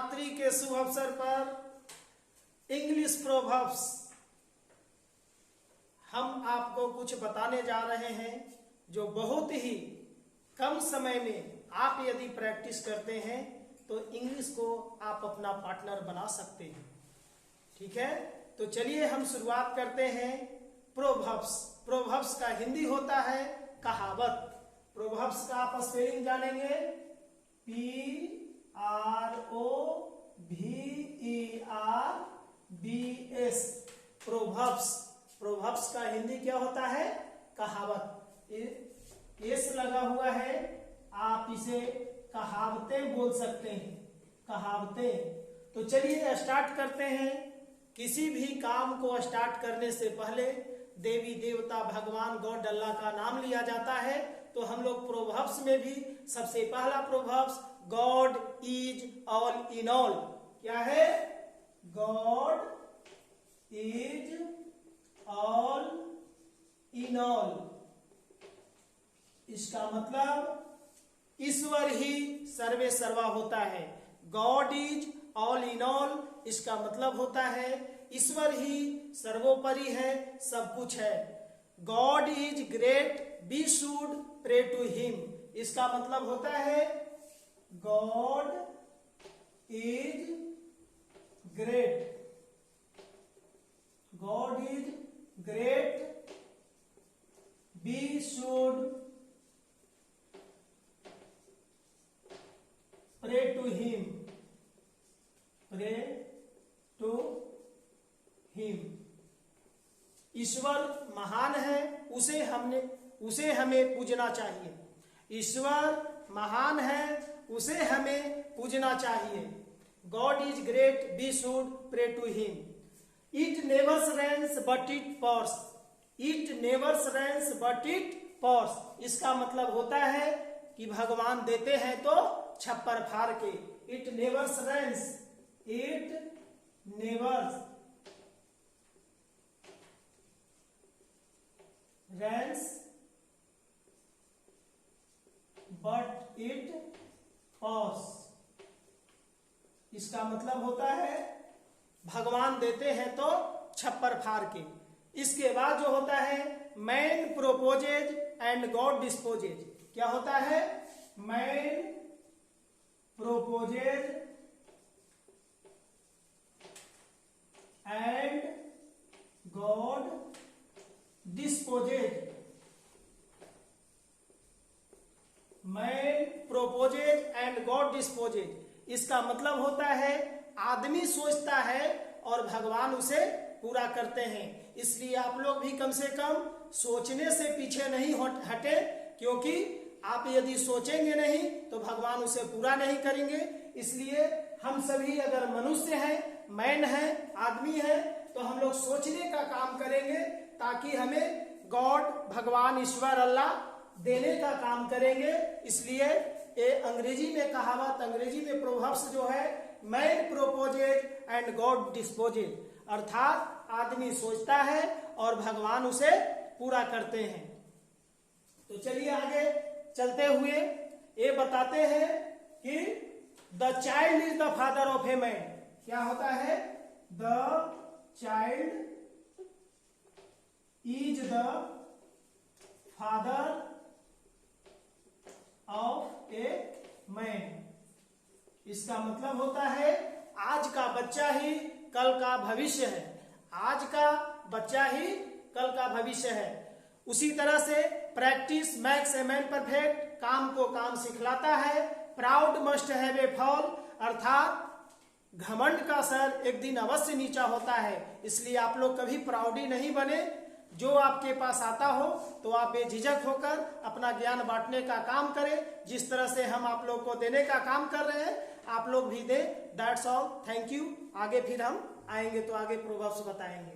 नवरात्रि के शुभ अवसर पर इंग्लिश प्रोवर्ब्स हम आपको कुछ बताने जा रहे हैं जो बहुत ही कम समय में आप यदि प्रैक्टिस करते हैं तो इंग्लिश को आप अपना पार्टनर बना सकते हैं। ठीक है, तो चलिए हम शुरुआत करते हैं। प्रोवर्ब्स, प्रोवर्ब्स का हिंदी होता है कहावत। प्रोवर्ब्स का आप स्पेलिंग जानेंगे, PROVERBS, प्रोवर्ब्स। प्रोवर्ब्स का हिंदी क्या होता है? कहावत। एस लगा हुआ है, आप इसे कहावतें बोल सकते हैं, कहावतें। तो चलिए स्टार्ट करते हैं। किसी भी काम को स्टार्ट करने से पहले देवी देवता भगवान गॉड अल्लाह का नाम लिया जाता है। तो हम लोग प्रोवर्ब्स में भी सबसे पहला proverbs God is all in all. क्या है? God is all in all. इसका मतलब ईश्वर ही सर्वे सर्वा होता है। God is all in all, इसका मतलब होता है ईश्वर ही सर्वोपरि है, सब कुछ है। God is great, we should pray to him, इसका मतलब होता है God is great, God is great, we should pray to him, pray to him. ईश्वर महान है, उसे हमें पूजना चाहिए। ईश्वर महान है, उसे हमें पूजना चाहिए। God is great, we should pray to him. It never rains but it pours, it never rains but it pours, इसका मतलब होता है कि भगवान देते हैं तो छप्पर फाड़ के। It never rains, it never rains but it pours, इसका मतलब होता है भगवान देते हैं तो छप्पर फाड़ के। इसके बाद जो होता है man proposes and God disposes. क्या होता है? Man proposes and God disposes. Man proposes and God disposes, इसका मतलब होता है आदमी सोचता है और भगवान उसे पूरा करते हैं। इसलिए आप लोग भी कम से कम सोचने से पीछे नहीं हटे, क्योंकि आप यदि सोचेंगे नहीं तो भगवान उसे पूरा नहीं करेंगे। इसलिए हम सभी अगर मनुष्य हैं, मैन है, आदमी है, तो हम लोग सोचने का काम करेंगे ताकि हमें गॉड, भगवान, ईश्वर, अल्लाह देने का काम करेंगे। इसलिए ये अंग्रेजी में कहावत, अंग्रेजी में प्रोवर्ब्स जो है man proposes and God disposes, अर्थात आदमी सोचता है और भगवान उसे पूरा करते हैं। तो चलिए आगे चलते हुए ये बताते हैं कि the child is the father of a man. क्या होता है? The child is the father of a man, इसका मतलब होता है आज का बच्चा ही कल का भविष्य है। आज का बच्चा ही कल का भविष्य है। उसी तरह से practice makes a man perfect, काम को काम सिखलाता है। Proud must have a fall, अर्थात घमंड का सर एक दिन अवश्य नीचा होता है। इसलिए आप लोग कभी प्राउडी नहीं बने। जो आपके पास आता हो तो आप बेझिझक होकर अपना ज्ञान बांटने का काम करें। जिस तरह से हम आप लोग को देने का काम कर रहे हैं, आप लोग भी दें। That's all, thank you. आगे फिर हम आएंगे तो आगे प्रोवर्ब्स बताएंगे।